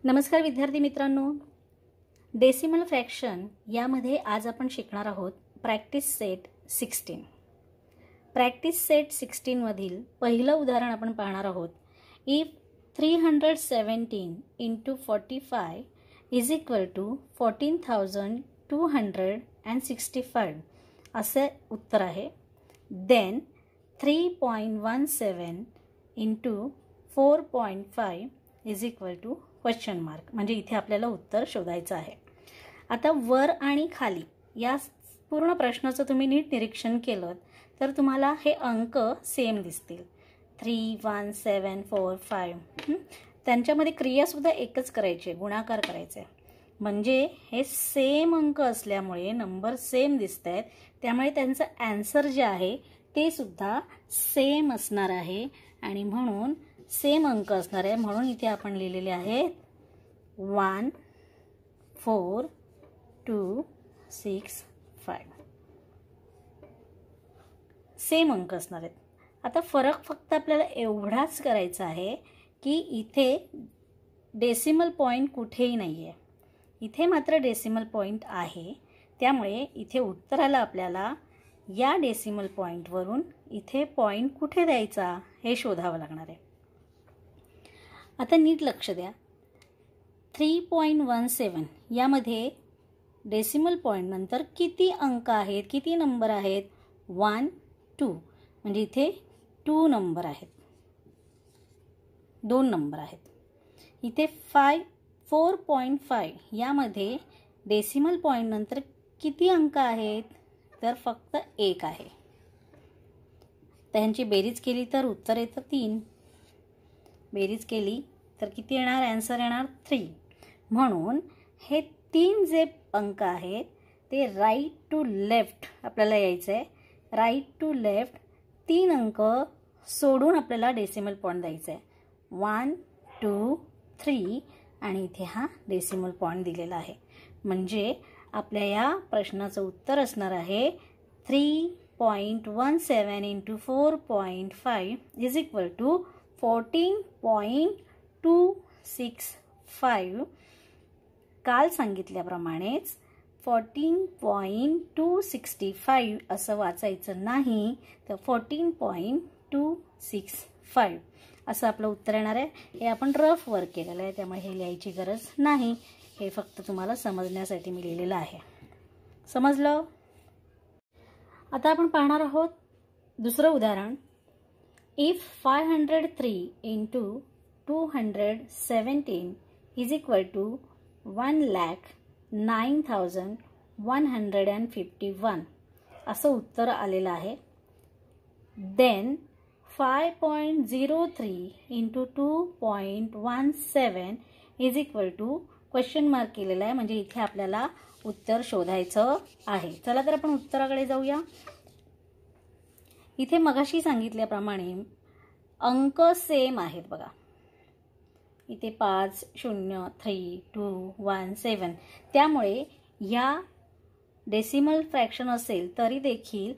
नमस्कार विद्यार्थी मित्रांनो, डेसिमल फ्रॅक्शन यामध्ये आज आपण शिकणार आहोत प्रॅक्टिस सेट 16. प्रॅक्टिस सेट 16 मधील पहिलं उदाहरण आपण पाहणार आहोत. If 317 into 45 is equal to 14,265 असे उत्तर आहे. Then 3.17 into 4.5 is equal to question mark. म्हणजे इथे आपल्याला उत्तर शोधायचं आहे. आता वर आणि खाली या पूर्ण प्रश्नाचं तुम्ही नीट निरीक्षण केलं तर तुम्हाला हे अंक सेम दिसतील. 3, 1, 7, 4, 5 त्यांच्यामध्ये क्रियासुद्धा एकच करायची, गुणाकार करायचे. म्हणजे हे सेम अंक असल्यामुळे नंबर सेम दिसत आहेत, त्यामुळे त्यांचं आन्सर जे आहे ते सुद्धा सेम असणार आहे आणि म्हणून सेम अंक असणार आहे. म्हणून इथे आपण लिहिलेले आहेत 1, 4, 2, 6, 5 सेम अंक असणार आहेत. आता फरक फक्त आपल्याला एवढाच करायचा आहे की इथे डेसिमल पॉईंट कुठेही नाही आहे, इथे मात्र डेसिमल पॉईंट आहे. त्यामुळे इथे उत्तराला आपल्याला या डेसिमल पॉईंटवरून इथे पॉईंट कुठे द्यायचा हे शोधावं लागणार आहे. आता नीट लक्ष द्या. 3.17 यामध्ये डेसिमल पॉईंट नंतर किती अंक आहेत, किती नंबर आहेत? 1, 2. म्हणजे इथे 2 नंबर आहेत, 2 नंबर आहेत. इथे 4.5 यामध्ये डेसिमल पॉईंट नंतर किती अंक आहेत? तर फक्त 1 आहे. त्यांची बेरीज केली तर उत्तर येतं 3. बेरीज केली तर किती येणार? आन्सर येणार 3. म्हणून हे 3 जे अंक आहेत ते राईट टू लेफ्ट आपल्याला यायचं आहे. राईट टू लेफ्ट 3 अंक सोडून आपल्याला डेसिमल पॉईंट द्यायचं आहे. 1, 2, 3 आणि इथे हा डेसिमल पॉईंट दिलेला आहे. म्हणजे आपल्या या प्रश्नाचं उत्तर असणार आहे 3.17 into 4.5 is equal to 14.265. काल सांगितल्याप्रमाणेच 14.265 असं वाचायचं नाही, तर 14.265 असं आपलं उत्तर येणार आहे. हे आपण रफ वर्क केलेलं आहे, त्यामुळे हे लिहायची गरज नाही. हे फक्त तुम्हाला समजण्यासाठी मी लिहिलेलं आहे. समजलं? आता आपण पाहणार आहोत दुसरं उदाहरण. If 503 into 217 is equal to 1,09,151 असं उत्तर आलेलं आहे. Then 5.03 into 2.17 is equal to question mark केलेला आहे. म्हणजे इथे आपल्याला उत्तर शोधायचं आहे. चला तर आपण उत्तराकडे जाऊया. इथे मगाशी सांगितल्याप्रमाणे अंक सेम आहेत बघा. इथे 5, 0, 3, 2, 1, 7. त्यामुळे या डेसिमल फ्रॅक्शन असेल तरी देखील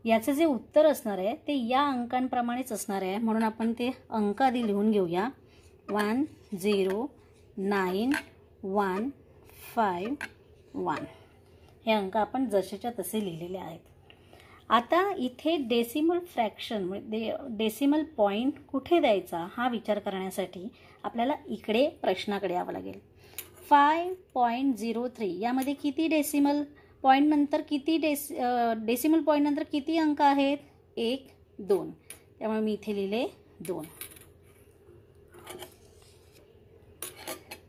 याचं जे उत्तर असणार आहे ते या अंकांप्रमाणेच असणार आहे. म्हणून आपण ते अंक आधी लिहून घेऊया. 1, 0, 9, 1, 5, 1 हे अंक आपण जसेच्या तसे लिहिलेले आहेत. आता इथे डेसिमल फ्रॅक्शन डेसिमल पॉईंट कुठे द्यायचा हा विचार करण्यासाठी आपल्याला इकडे प्रश्नाकडे यावं लागेल. 5.03 यामध्ये किती डेसिमल पॉईंट नंतर किती डेसिमल पॉईंट नंतर किती अंक आहेत? 1, 2. त्यामुळे मी इथे लिहिले 2.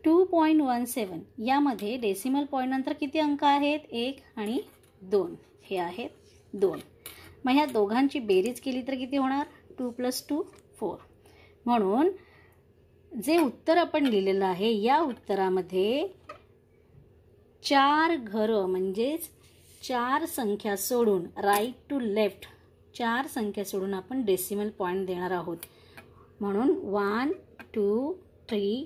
2.17 यामध्ये डेसिमल पॉईंट नंतर किती अंक आहेत? 1 आणि 2 हे आहेत 2. मग ह्या दोघांची बेरीज केली तर किती होणार? 2 + 2 4. म्हणून जे उत्तर आपण लिहिलेलं आहे या उत्तरामध्ये 4 घरं म्हणजेच 4 संख्या सोडून राईट टू लेफ्ट 4 संख्या सोडून आपण डेसिमल पॉईंट देणार आहोत. म्हणून 1, 2, 3,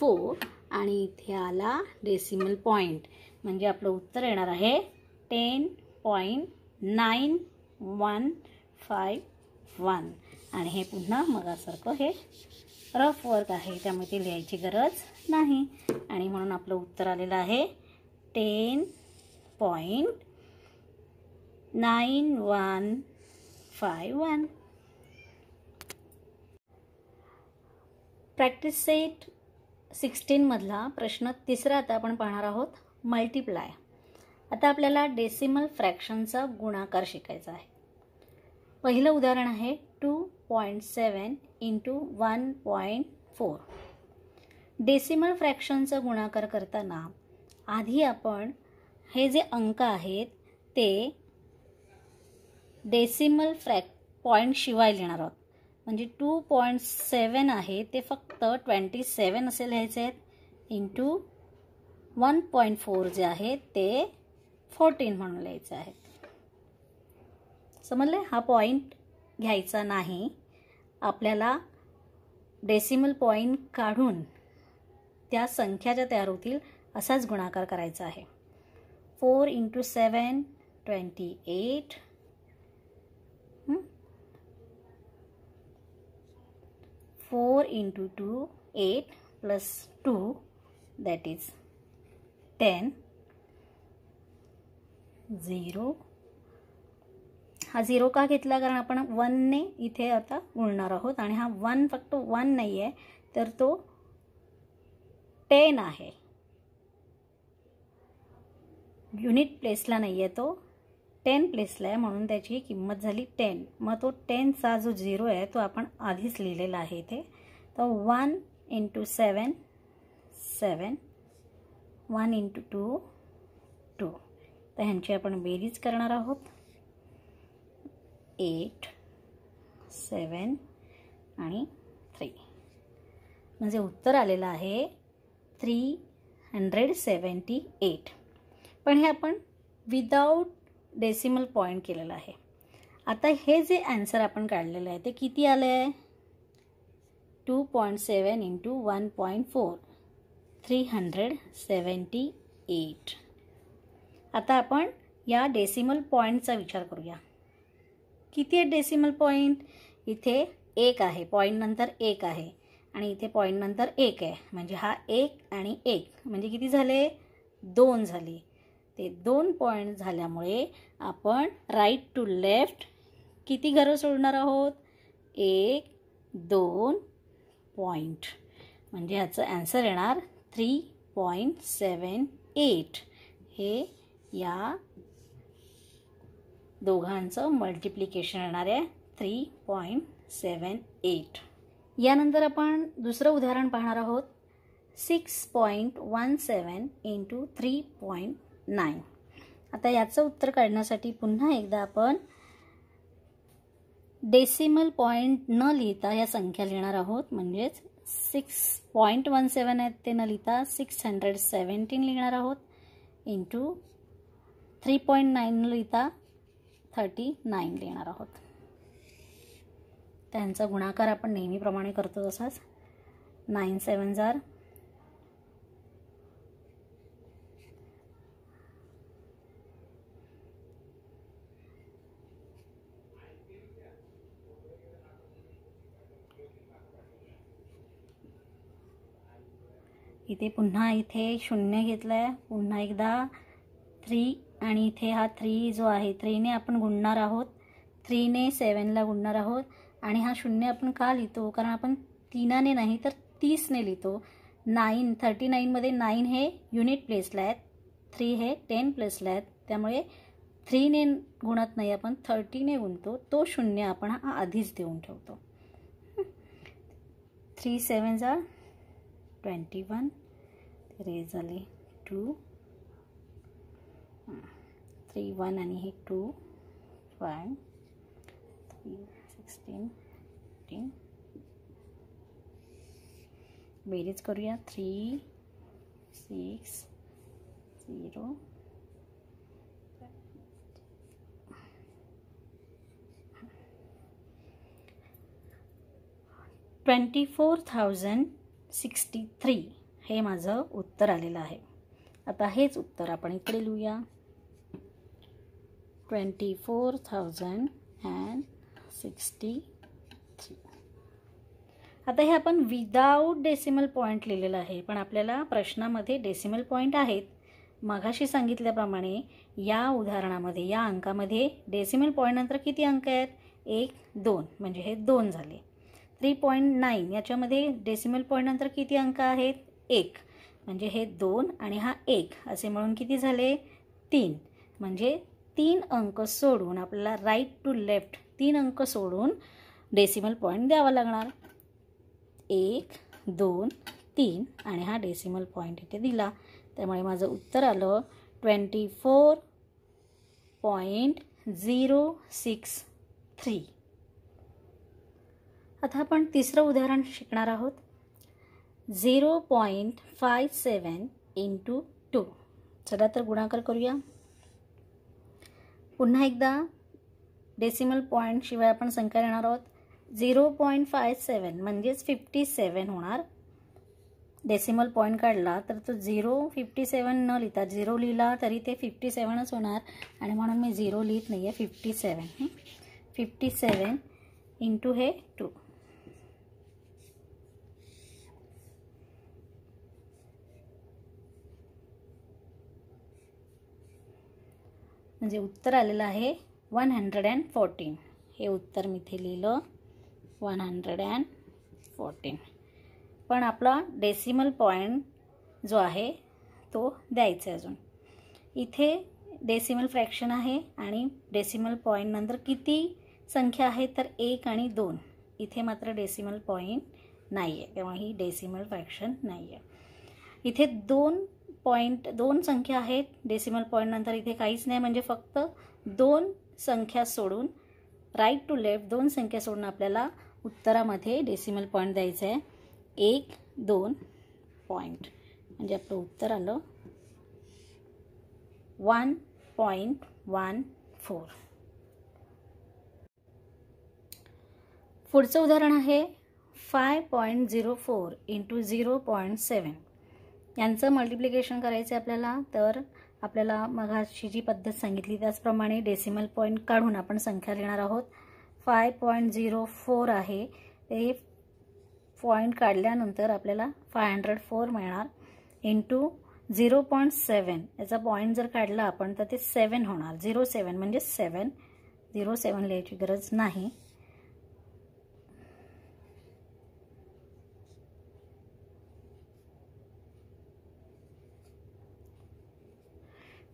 4 आणि इथे आला डेसिमल पॉईंट. म्हणजे आपलं उत्तर येणार आहे 10.9151 आणि हे पुन्हा मगासारखं हे रफ वर्क आहे, त्यामुळे ते लिहायची गरज नाही आणि म्हणून आपलं उत्तर आलेलं आहे 10.9151. प्रॅक्टिस सेट 16 मधला प्रश्न तिसरा आता आपण पाहणार आहोत, मल्टिप्लाय. आता आपल्याला डेसिमल फ्रॅक्शनचा गुणाकार शिकायचा आहे. पहिलं उदाहरण आहे 2.7 × 1.4. डेसिमल फ्रॅक्शनचा गुणाकार करताना आधी आपण हे जे अंक आहेत ते डेसिमल पॉईंट शिवाय लिहिणार आहोत. म्हणजे 2.7 आहे ते फक्त 27 असे लिहायचे आहेत, इंटू 1.4 जे आहे ते 14 म्हणून लिहायचे आहेत. समजले? हा पॉईंट घ्यायचा नाही, आपल्याला डेसिमल पॉईंट काढून त्या संख्या ज्या तयार होतील असाच गुणाकार करायचा आहे. 4 × 7 28, 4 × 2 8 + 2 that is 10. 0. हा 0 का घेतला? कारण आपण 1 ने इथे आता गुणणार आहोत आणि हा 1 फक्त 1 नाही आहे, तर तो 10 आहे. युनिट प्लेसला नाही आहे, तो 10 प्लेसला आहे, म्हणून त्याची किंमत झाली 10. मग तो 10चा जो 0 आहे तो आपण आधीच लिहिलेला आहे इथे. तर 1 × 7 7, 1 × 2 2. तर ह्यांची आपण बेरीज करणार आहोत. 8 7 आणि 3. म्हणजे उत्तर आलेलं आहे 378. पण हे आपण विदाऊट डेसिमल पॉईंट केलेलं आहे. आता हे जे आन्सर आपण काढलेलं आहे ते किती आले आहे? 2.7 × 1.4, 378. आता आपण या डेसिमल पॉईंटचा विचार करूया. किती आहे डेसिमल पॉईंट? इथे 1 आहे, पॉईंट नंतर 1 आहे आणि इथे पॉईंट नंतर 1 आहे. म्हणजे हा 1 आणि 1 म्हणजे किती झाले? 2 झाले. ते 2 पॉईंट झाल्यामुळे आपण राईट टू लेफ्ट किती घरं सोडणार आहोत? 1 2 पॉईंट. म्हणजे ह्याचं आन्सर येणार 3.78. हे या दोघांचं मल्टिप्लिकेशन येणार आहे 3.78. यानंतर आपण दुसरं उदाहरण पाहणार आहोत 6.17 × 3.9. आता याचं उत्तर काढण्यासाठी पुन्हा एकदा आपण डेसिमल पॉईंट न लिहिता या संख्या लिहिणार आहोत. म्हणजेच 6.17 आहेत ते न लिहिता 617 लिहिणार आहोत, इंटू 3.9 न लिहिता 39 लिहिणार आहोत. त्यांचा गुणाकार आपण नेहमीप्रमाणे करतो तसाच. 9 7 इथे पुन्हा इथे 0 घेतलाय, पुन्हा एकदा 3 आणि इथे हा 3 जो आहे 3 ने आपण गुणणार आहोत. 3 ने 7 ला गुणणार आहोत आणि हा 0 आपण का लिहितो? कारण आपण 3 ने नाही तर 30 ने लिहितो. 39 मध्ये 9 हे युनिट प्लेसला आहेत, 3 हे 10 प्लेसला आहेत, त्यामुळे 3 ने गुणत नाही, आपण 30 ने गुणतो. तो 0 आपण हा आधीच देऊन ठेवतो. 3 7 21, रेज झाले 2, 3 1 आणि हे 2 5 3 16 18. बेरीज करूया. 3 6 0 24,063 हे माझं उत्तर आलेलं आहे. आता हेच उत्तर आपण इकडे लिहूया. 24,063. आता हे आपण विदाऊट डेसिमल पॉईंट लिहिलेलं आहे, पण आपल्याला प्रश्नामध्ये डेसिमल पॉईंट आहेत. मगाशी सांगितल्याप्रमाणे या उदाहरणामध्ये या अंकामध्ये डेसिमल पॉईंट नंतर किती अंक आहेत? 1 2 म्हणजे हे 2 झाले. 3.9 याच्यामध्ये डेसिमल पॉईंट नंतर किती अंक आहेत? 1 म्हणजे हे 2 आणि हा 1 असे मिळून किती झाले? 3 म्हणजे 3 अंक सोडून आपल्याला राईट टू लेफ्ट 3 अंक सोडून डेसिमल पॉईंट द्यावा लागणार. 1 2 3 आणि हा डेसिमल पॉईंट इथे दिला. त्यामुळे माझं उत्तर आलं 24.063. आता आपण तिसरं उदाहरण शिकणार आहोत. 0.57 × 2. चला तर गुणाकार करूया. पुन्हा एकदा डेसिमल पॉईंट शिवाय आपण संख्या लिहिणार आहोत. 0.57 म्हणजेच 57 होणार. डेसिमल पॉईंट काढला तर तो 0.57 न लिहिता 0 लिहिला तरी ते 57च होणार आणि म्हणून मी 0 लिहित नाही आहे. 57 57 × हे 2. म्हणजे उत्तर आलेलं आहे 114. हे उत्तर मी इथे लिहिलं 114. पण आपला डेसिमल पॉईंट जो आहे तो द्यायचा आहे अजून. इथे डेसिमल फ्रॅक्शन आहे आणि डेसिमल पॉईंट नंतर किती संख्या आहे तर 1 आणि 2. इथे मात्र डेसिमल पॉईंट नाही आहे, तेव्हा ही डेसिमल फ्रॅक्शन नाही आहे. इथे 2 संख्या आहेत. डेसिमल पॉईंट नंतर इथे काहीच नाही, म्हणजे फक्त 2 संख्या सोडून राईट टू लेफ्ट 2 संख्या सोडून आपल्याला उत्तरामध्ये डेसिमल पॉईंट द्यायचं आहे. 1 2 पॉईंट म्हणजे आपलं उत्तर आलं 1.14. पुढचं उदाहरण आहे 5.04 × 0.7. यांचं मल्टिप्लिकेशन करायचं आहे आपल्याला. तर आपल्याला मगाशी जी पद्धत सांगितली त्याचप्रमाणे डेसिमल पॉईंट काढून आपण संख्या लिहिणार आहोत. 5.04 आहे, ते पॉईंट काढल्यानंतर आपल्याला 504 मिळणार. इंटू 0.7 याचा पॉईंट जर काढला आपण तर ते 7 होणार. 07 म्हणजे 7. 07 लिहायची गरज नाही.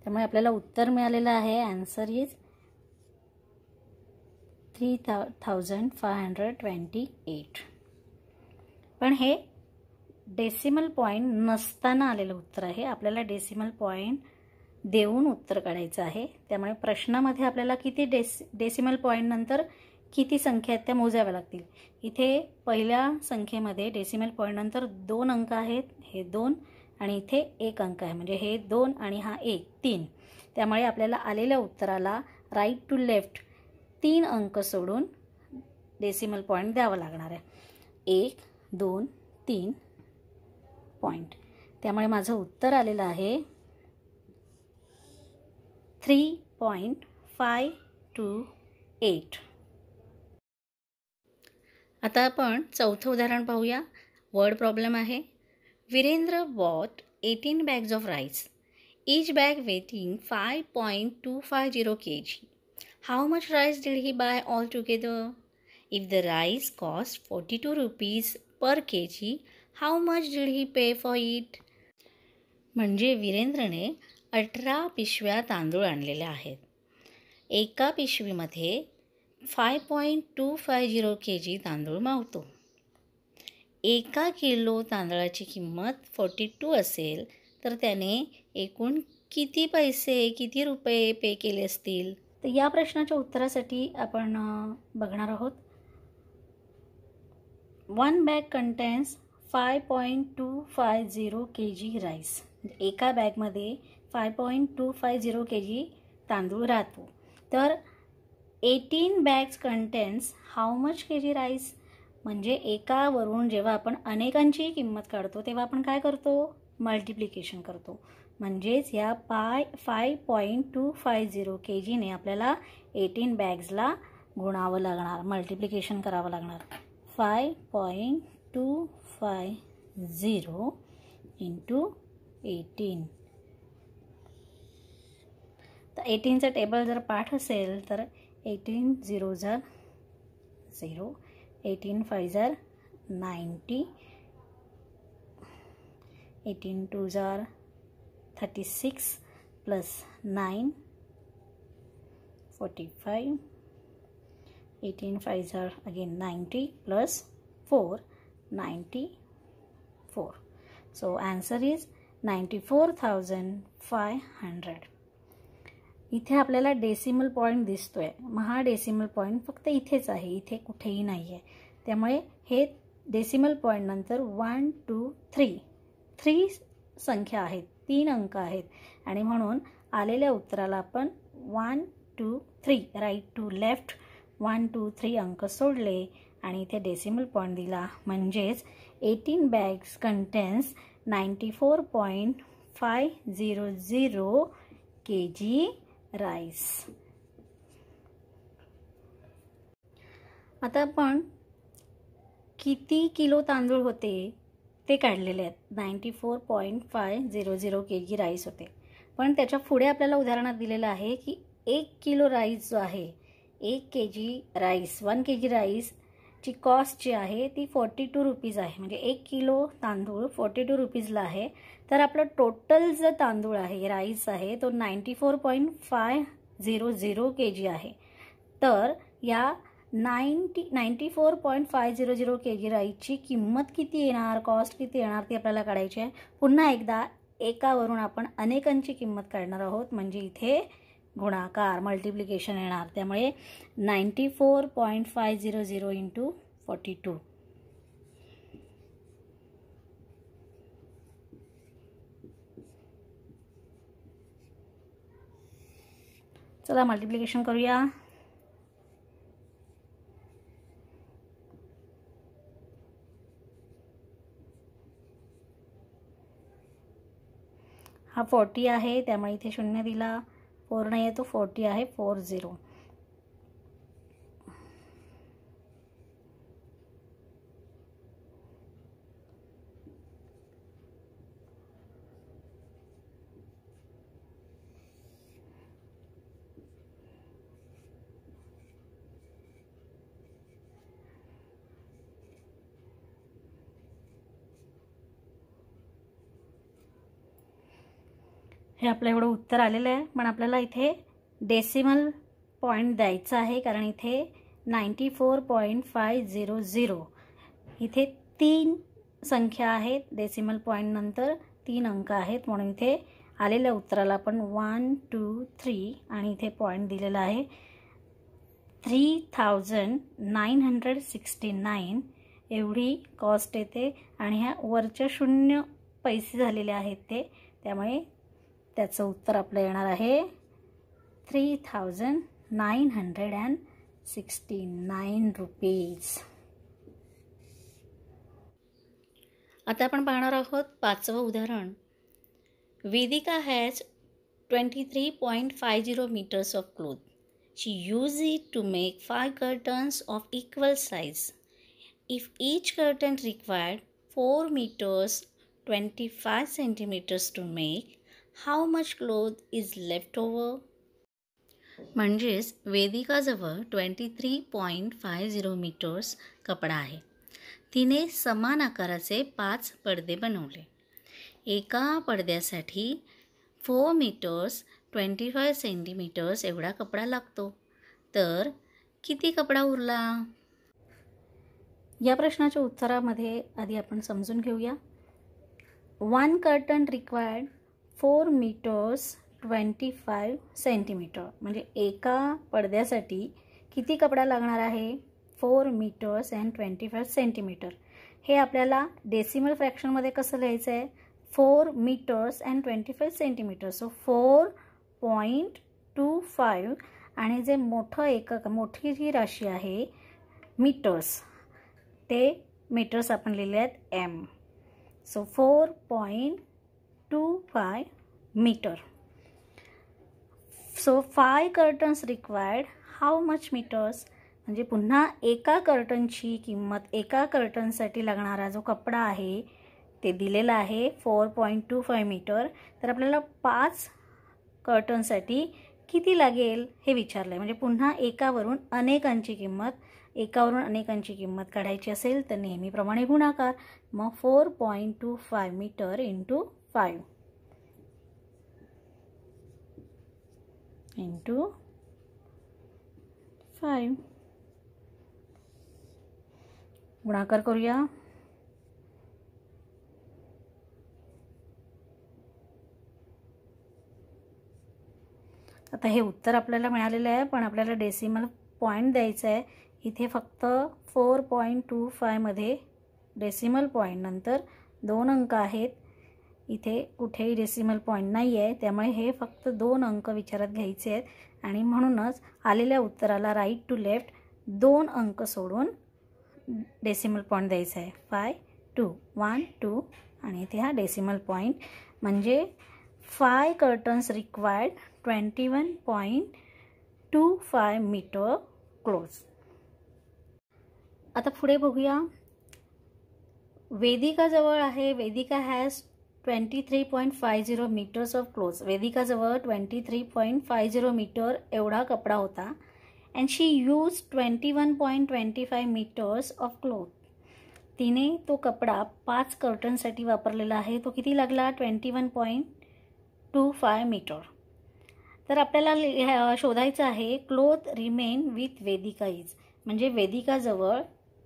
त्यामुळे आपल्याला उत्तर मिळालेलं आहे. Answer is 3528. पण हे डेसिमल पॉईंट नसताना आलेलं उत्तर आहे. आपल्याला डेसिमल पॉईंट देऊन उत्तर काढायचं आहे. त्यामुळे प्रश्नामध्ये आपल्याला किती डेसिमल पॉईंट नंतर किती संख्या आहेत त्या मोजाव्या लागतील. इथे पहिल्या संख्येमध्ये डेसिमल पॉईंट नंतर 2 अंक आहेत, हे 2 आणि इथे 1 अंक आहे, म्हणजे हे 2 आणि हा 1 3. त्यामुळे आपल्याला आलेल्या उत्तराला राईट टू लेफ्ट 3 अंक सोडून डेसिमल पॉईंट द्यावा लागणार आहे. 1 2 3 पॉईंट. त्यामुळे माझं उत्तर आलेलं आहे 3.528. आता आपण चौथं उदाहरण पाहूया. वर्ड प्रॉब्लेम आहे. Virendra bought 18 bags of rice, each bag weighing 5.250 kg. How much rice did he buy altogether? If the rice cost 42 rupees per kg, how much did he pay for it? म्हणजे वीरेंद्रने 18 पिशव्या तांदूळ आणलेल्या आहेत. एका पिशवीमध्ये 5.250 kg तांदूळ मावतो. 1 kilo तांदळाची किंमत 42 असेल तर त्याने एकूण किती पैसे किती रुपये पे केले असतील. तर या प्रश्नाच्या उत्तरासाठी आपण बघणार आहोत. 1 bag contains 5.250 kg राईस. एका बॅगमध्ये 5.250 kg तांदूळ राहतो. तर 18 bags contains how much kg rice. म्हणजे एकावरून जेव्हा आपण अनेकांची किंमत काढतो तेव्हा आपण काय करतो? मल्टिप्लिकेशन करतो. म्हणजेच या 5.250 kgने आपल्याला 18 बॅग्सला गुणावं लागणार, मल्टिप्लिकेशन करावं लागणार. 5.250 250 इंटू 18. तर 18चा टेबल जर पाठ असेल तर 18 0 जार 0, 18 5 जार 90, 18 2 जार 36 plus 9 45, 18 5 jar again 90 plus 4 94. So answer is 94,500. इथे आपल्याला डेसिमल पॉईंट दिसतोय. मग हा डेसिमल पॉईंट फक्त इथेच आहे, इथे कुठेही नाही आहे. त्यामुळे हे डेसिमल पॉईंट नंतर 1 2 3 संख्या आहेत, 3 अंक आहेत आणि म्हणून आलेल्या उत्तराला आपण 1 2 3 राईट टू लेफ्ट 1 2 3 अंक सोडले आणि इथे डेसिमल पॉईंट दिला. म्हणजेच 18 bags contains 94.500 kg राईस. आता आपण किती किलो तांदूळ होते ते काढलेले आहेत. 94.500 kg राईस होते. पण त्याच्या पुढे आपल्याला उदाहरणात दिलेलं आहे की 1 किलो राईस जो आहे, 1 kg राईस 1 kg राईसची कॉस्ट जी आहे ती 42 रुपीज आहे. म्हणजे 1 किलो तांदूळ 42 रुपीजला आहे. तर आपलं टोटल जो तांदूळ आहे, राईस आहे, तो 94.500 kg आहे. तर या 94.500 kg राईसची किंमत किती येणार, कॉस्ट किती येणार ती आपल्याला काढायची आहे. पुन्हा एकदा एकावरून आपण अनेकांची किंमत काढणार आहोत. म्हणजे इथे गुणाकार मल्टिप्लिकेशन येणार. त्यामुळे 94.500 इंटू 42. चला मल्टिप्लिकेशन करूया. हा 40 आहे, त्यामुळे इथे 0 दिला. 4 नाही आहे, तो 40 आहे. 40. हे आपलं एवढं उत्तर आलेलं आहे. पण आपल्याला इथे डेसिमल पॉईंट द्यायचा आहे, कारण इथे 94.500 इथे 3 संख्या आहेत. डेसिमल पॉईंट नंतर 3 अंक आहेत. म्हणून इथे आलेल्या उत्तराला आपण 1 2 3 आणि इथे पॉईंट दिलेला आहे 3969 एवढी कॉस्ट येते. आणि ह्या वरच्या 0 पैसे झालेले आहेत ते, त्यामुळे त्याचं उत्तर आपलं येणार आहे 3969 रुपीज. आता आपण पाहणार आहोत 5वं उदाहरण. Vedika has 23.50 meters of cloth. She used it to make 5 curtains of equal size. If each curtain required 4 meters 25 centimeters to make, how much cloth is left over? म्हणजेच वेदिकाजवळ 23.50 meters कपडा आहे. तिने समान आकाराचे 5 पडदे बनवले. एका पडद्यासाठी 4 meters 25 centimeters एवढा कपडा लागतो. तर किती कपडा उरला? या प्रश्नाच्या उत्तरामध्ये आधी आपण समजून घेऊया. 1 curtain required 4 meters 25 centimeter. म्हणजे एका पडद्यासाठी किती कपडा लागणार आहे? 4 meters and 25 centimeter. हे आपल्याला डेसिमल फ्रॅक्शनमध्ये कसं लिहायचं आहे? 4 meters and 25 centimeter. सो 4.25 आणि जे मोठं एकक, मोठी जी राशी आहे मीटर्स, ते मीटर्स आपण लिहिले आहेत M. So 4.25 meter. So 5 curtains required how much meters? म्हणजे पुन्हा एका कर्टनची किंमत, एका कर्टनसाठी लागणारा जो कपडा आहे ते दिलेला आहे 4.25 मीटर. तर आपल्याला 5 कर्टनसाठी किती लागेल हे विचारलं आहे. म्हणजे पुन्हा एकावरून अनेकांची किंमत काढायची असेल तर नेहमीप्रमाणे गुणाकार. मग 4.25 मीटर इंटू 5 इंटू 5 गुणाकार करूया. आता हे उत्तर आपल्याला मिळालेलं आहे, पण आपल्याला डेसिमल पॉईंट द्यायचं आहे. इथे फक्त 4.25 मध्ये डेसिमल पॉईंट नंतर 2 अंक आहेत. इथे कुठेही डेसिमल पॉईंट नाही आहे, त्यामुळे हे फक्त 2 अंक विचारात घ्यायचे आहेत. आणि म्हणूनच आलेल्या उत्तराला राईट टू लेफ्ट 2 अंक सोडून डेसिमल पॉईंट द्यायचा आहे. 5, 2, 1, 2 आणि इथे हा डेसिमल पॉईंट. म्हणजे 5 कर्टन्स रिक्वायर्ड 21.25 मीटर क्लोज. आता पुढे बघूया. वेदिका जवळ आहे. Vedika has 23.50 meters of clothes. वेदिकाजवळ 23.50 मीटर एवढा कपडा होता. And she use 21.25 meters of cloth. तिने तो कपडा 5 कर्टनसाठी वापरलेला आहे. तो किती लागला? 21.25 मीटर. तर आपल्याला शोधायचं आहे cloth remain with Vedika is. म्हणजे वेदिकाजवळ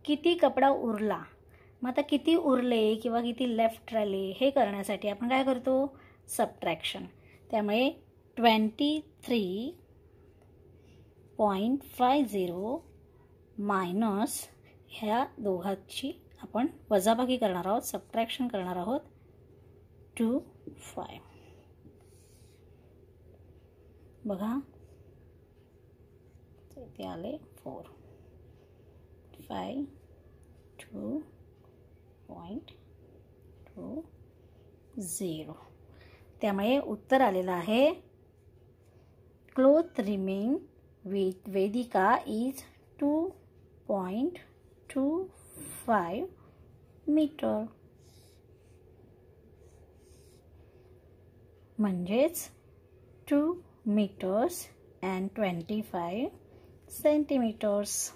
किती कपडा उरला. मग आता किती उरले किंवा किती लेफ्ट राहिले हे करण्यासाठी आपण काय करतो? सबट्रॅक्शन. त्यामुळे 23.50 मायनस ह्या दोघांची आपण वजाबाकी करणार आहोत, सबट्रॅक्शन करणार आहोत. 25 बघा इथे आले 4, 5, 2.20. त्यामुळे उत्तर आलेलं आहे cloth remain with Vedika is 2.25 meter. म्हणजेच 2 meters and 25 centimeters.